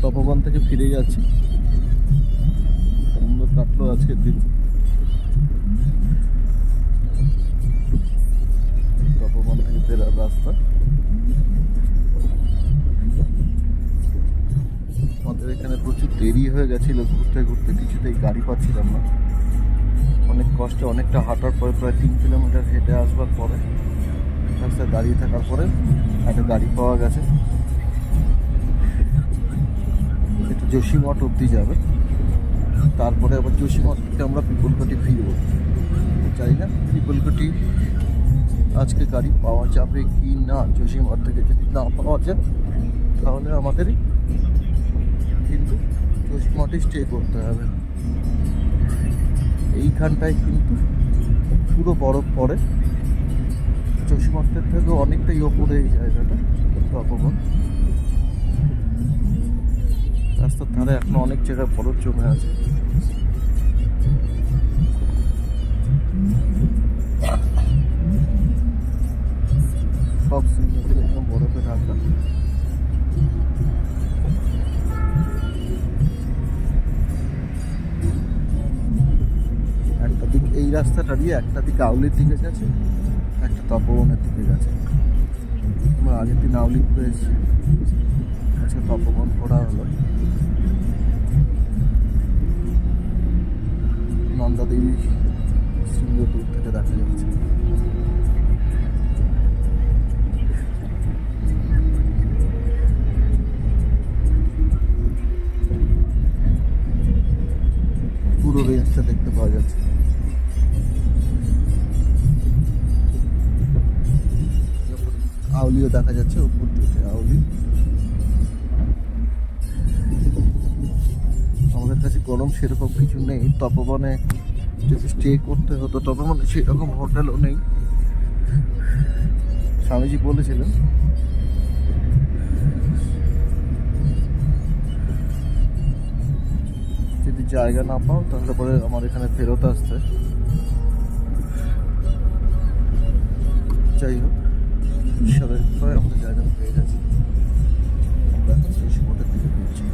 তপোবন থেকে ফিরে যাচ্ছি। সুন্দর কাটলো আজকের দিন। তপোবন থেকে ফেরার রাস্তা। আমাদের এখানে প্রচুর দেরি হয়ে গেছিল ঘুরতে ঘুরতে, কিছুতেই গাড়ি পাচ্ছিলাম না। অনেক কষ্টে অনেকটা হাঁটার পরে, প্রায় 3 কিলোমিটার হেঁটে আসবার পরে রাস্তায় দাঁড়িয়ে থাকার পরে একটা গাড়ি পাওয়া গেছে। এটা যোশীমঠ অবধি যাবে, তারপরে আবার যোশীমঠ থেকে আমরা পিপলকুটি ফিরবো। জানি না পিপলকুটি আজকে গাড়ি পাওয়া যাবে কি না। যোশীমঠ থেকে যদি না পাওয়া যায় তাহলে আমাদেরই কিন্তু যোশীমঠে স্টে করতে হবে। এইখানটায় কিন্তু পুরো বরফ পড়ে, যোশীমঠের থেকে অনেকটাই ওপরে এই জায়গাটা তপোবন। রাস্তার ধারে এখনো অনেক জায়গায় বরফ জমে আছে। সব সিনগুলো একদম বরফে ঢাকা। একটা দিক এই রাস্তাটা দিয়ে, একটা দিক আউলির দিকে গেছে, একটা তপোবনের দিকে গেছে। আমরা আগের দিন আউলি ঘুরে এসেছি, আজকে তপোবন ঘোরা হলো। নন্দাদেবী সিংহ দূর থেকে দেখা যাচ্ছে। পুরো রেঞ্জটা দেখতে পাওয়া যাচ্ছে। আউলিও দেখা যাচ্ছে উপর দিকে আউলি। আমাদের কাছে গরম সেরকম কিছু নেই। তপোবনে যদি স্টে করতে হতো, তপোবনে সেরকম হোটেলও নেই। স্বামীজি বলেছিলেন যদি জায়গা না পাও তাহলে পরে আমার এখানে ফেরত আসতে। যাই হোক, ঈশ্বরের আমাদের জায়গা পেয়ে গেছে। আমরা যোশীমঠের দিকে ফিরছি।